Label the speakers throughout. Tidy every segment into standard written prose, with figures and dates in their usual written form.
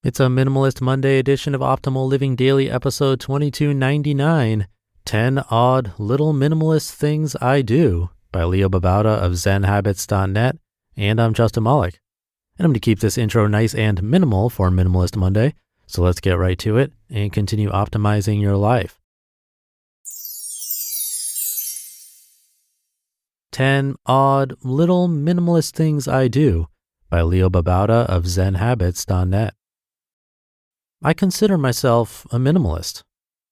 Speaker 1: It's a Minimalist Monday edition of Optimal Living Daily, episode 2299, 10 Odd Little Minimalist Things I Do by Babauta of Zen Habits.net, and I'm Justin Malik. And I'm going to keep this intro nice and minimal for Minimalist Monday, so let's get right to it and continue optimizing your life. 10 Odd Little Minimalist Things I Do by Babauta of Zen Habits.net. I consider myself a minimalist.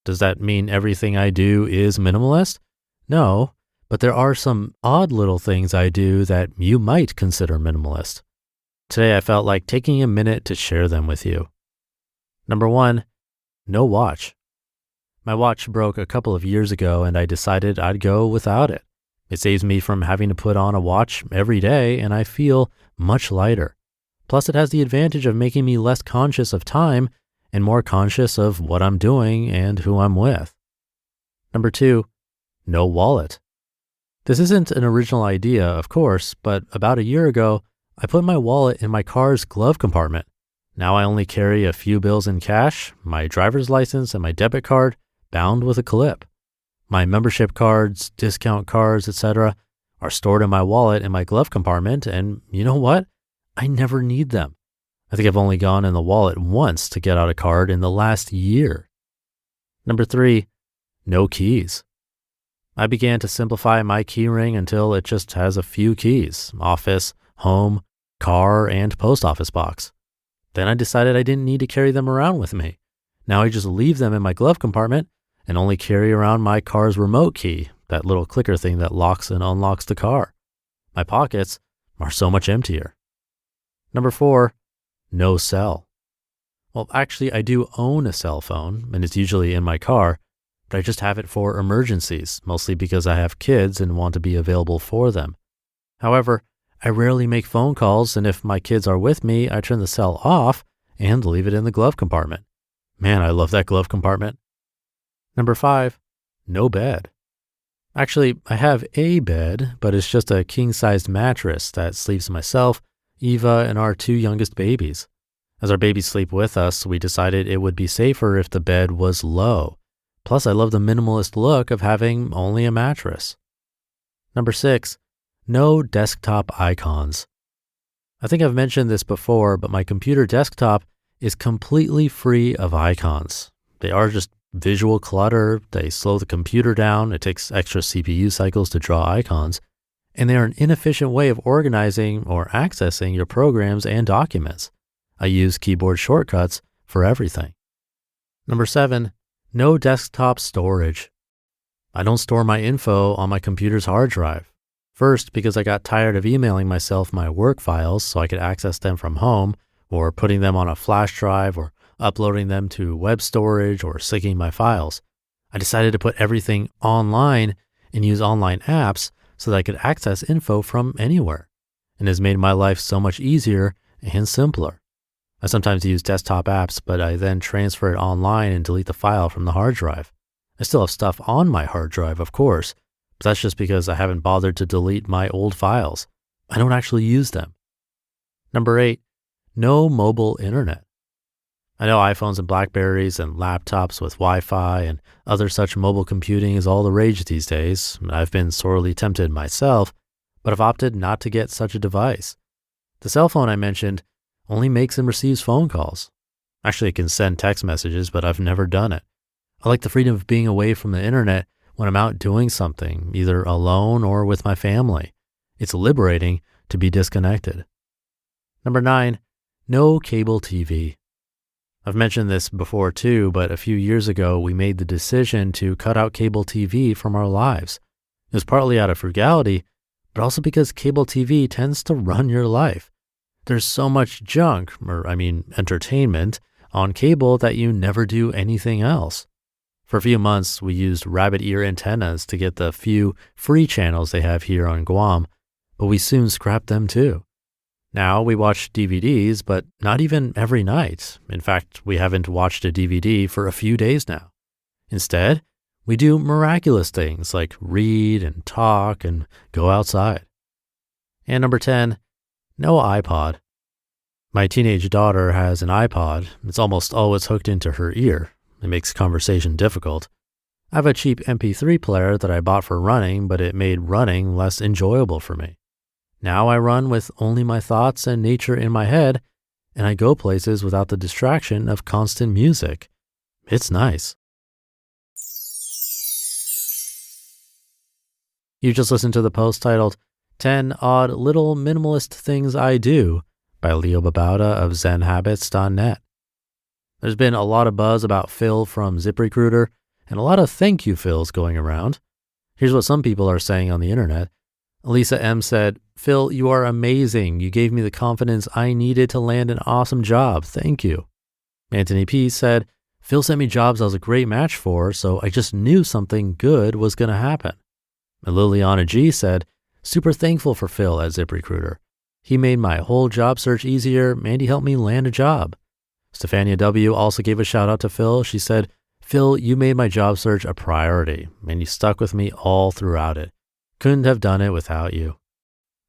Speaker 1: Does that mean everything I do is minimalist? No, but there are some odd little things I do that you might consider minimalist. Today I felt like taking a minute to share them with you. Number 1, no watch. My watch broke a couple of years ago and I decided I'd go without it. It saves me from having to put on a watch every day and I feel much lighter. Plus it has the advantage of making me less conscious of time and more conscious of what I'm doing and who I'm with. Number 2, no wallet. This isn't an original idea, of course, but about a year ago, I put my wallet in my car's glove compartment. Now I only carry a few bills in cash, my driver's license, and my debit card bound with a clip. My membership cards, discount cards, etc. are stored in my wallet in my glove compartment, and you know what? I never need them. I think I've only gone in the wallet once to get out a card in the last year. Number 3, no keys. I began to simplify my key ring until it just has a few keys: office, home, car, and post office box. Then I decided I didn't need to carry them around with me. Now I just leave them in my glove compartment and only carry around my car's remote key, that little clicker thing that locks and unlocks the car. My pockets are so much emptier. Number 4, no cell. Well, actually, I do own a cell phone, and it's usually in my car, but I just have it for emergencies, mostly because I have kids and want to be available for them. However, I rarely make phone calls, and if my kids are with me, I turn the cell off and leave it in the glove compartment. Man, I love that glove compartment. Number 5, no bed. Actually, I have a bed, but it's just a king-sized mattress that sleeps myself, Eva, and our 2 youngest babies. As our babies sleep with us, we decided it would be safer if the bed was low. Plus, I love the minimalist look of having only a mattress. Number 6, no desktop icons. I think I've mentioned this before, but my computer desktop is completely free of icons. They are just visual clutter. They slow the computer down. It takes extra CPU cycles to draw icons. And they are an inefficient way of organizing or accessing your programs and documents. I use keyboard shortcuts for everything. Number 7, no desktop storage. I don't store my info on my computer's hard drive. First, because I got tired of emailing myself my work files so I could access them from home, or putting them on a flash drive, or uploading them to web storage, or syncing my files. I decided to put everything online and use online apps so that I could access info from anywhere, and has made my life so much easier and simpler. I sometimes use desktop apps, but I then transfer it online and delete the file from the hard drive. I still have stuff on my hard drive, of course, but that's just because I haven't bothered to delete my old files. I don't actually use them. Number 8, no mobile internet. I know iPhones and Blackberries and laptops with Wi-Fi and other such mobile computing is all the rage these days. I've been sorely tempted myself, but I've opted not to get such a device. The cell phone I mentioned only makes and receives phone calls. Actually, it can send text messages, but I've never done it. I like the freedom of being away from the internet when I'm out doing something, either alone or with my family. It's liberating to be disconnected. Number 9, no cable TV. I've mentioned this before too, but a few years ago, we made the decision to cut out cable TV from our lives. It was partly out of frugality, but also because cable TV tends to run your life. There's so much junk, entertainment, on cable that you never do anything else. For a few months, we used rabbit ear antennas to get the few free channels they have here on Guam, but we soon scrapped them too. Now we watch DVDs, but not even every night. In fact, we haven't watched a DVD for a few days now. Instead, we do miraculous things like read and talk and go outside. And number 10, no Ipod. My teenage daughter has an iPod. It's almost always hooked into her ear. It makes conversation difficult. I have a cheap MP3 player that I bought for running, but it made running less enjoyable for me. Now I run with only my thoughts and nature in my head, and I go places without the distraction of constant music. It's nice. You just listened to the post titled 10 Odd Little Minimalist Things I Do by Babauta of Zen Habits.net. There's been a lot of buzz about Phil from ZipRecruiter and a lot of thank you Phils going around. Here's what some people are saying on the internet. Lisa M said, "Phil, you are amazing. You gave me the confidence I needed to land an awesome job. Thank you." Anthony P said, "Phil sent me jobs I was a great match for, so I just knew something good was going to happen." And Liliana G said, "Super thankful for Phil at ZipRecruiter. He made my whole job search easier and he helped me land a job." Stefania W. also gave a shout out to Phil. She said, "Phil, you made my job search a priority and you stuck with me all throughout it. Couldn't have done it without you."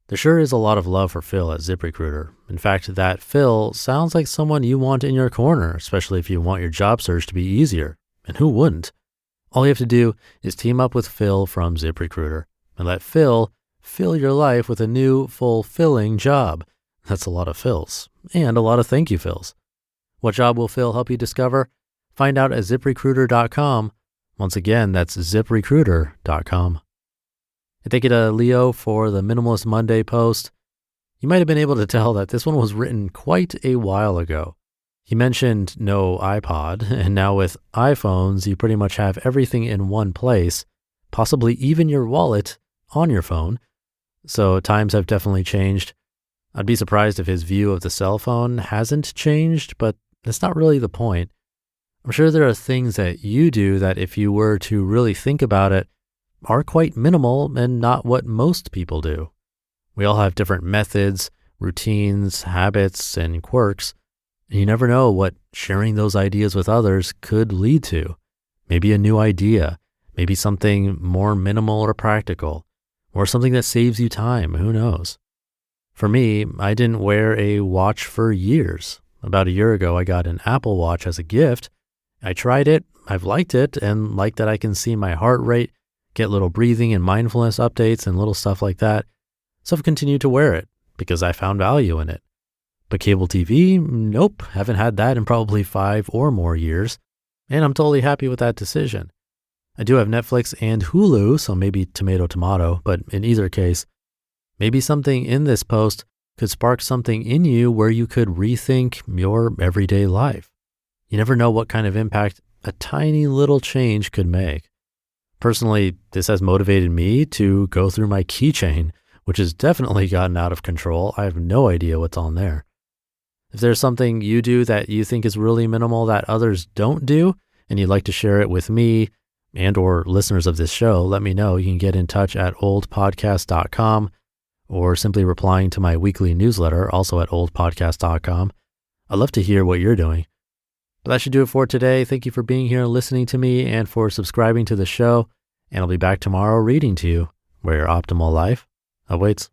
Speaker 1: There sure is a lot of love for Phil at ZipRecruiter. In fact, that Phil sounds like someone you want in your corner, especially if you want your job search to be easier. And who wouldn't? All you have to do is team up with Phil from ZipRecruiter and let Phil fill your life with a new, fulfilling job. That's a lot of Phils and a lot of thank you Phils. What job will Phil help you discover? Find out at ZipRecruiter.com. Once again, that's ZipRecruiter.com. And thank you to Leo for the Minimalist Monday post. You might have been able to tell that this one was written quite a while ago. He mentioned no iPod, and now with iPhones, you pretty much have everything in one place, possibly even your wallet on your phone. So times have definitely changed. I'd be surprised if his view of the cell phone hasn't changed, but that's not really the point. I'm sure there are things that you do that if you were to really think about it, are quite minimal and not what most people do. We all have different methods, routines, habits, and quirks. And you never know what sharing those ideas with others could lead to. Maybe a new idea, maybe something more minimal or practical, or something that saves you time, who knows? For me, I didn't wear a watch for years. About a year ago, I got an Apple Watch as a gift. I tried it, I've liked it, and like that I can see my heart rate, get little breathing and mindfulness updates and little stuff like that. So I've continued to wear it because I found value in it. But cable TV, nope, haven't had that in probably 5 or more years, and I'm totally happy with that decision. I do have Netflix and Hulu, so maybe tomato, but in either case, maybe something in this post could spark something in you where you could rethink your everyday life. You never know what kind of impact a tiny little change could make. Personally, this has motivated me to go through my keychain, which has definitely gotten out of control. I have no idea what's on there. If there's something you do that you think is really minimal that others don't do, and you'd like to share it with me and or listeners of this show, let me know. You can get in touch at oldpodcast.com or simply replying to my weekly newsletter, also at oldpodcast.com. I'd love to hear what you're doing. But that should do it for today. Thank you for being here and listening to me and for subscribing to the show. And I'll be back tomorrow reading to you where your optimal life awaits.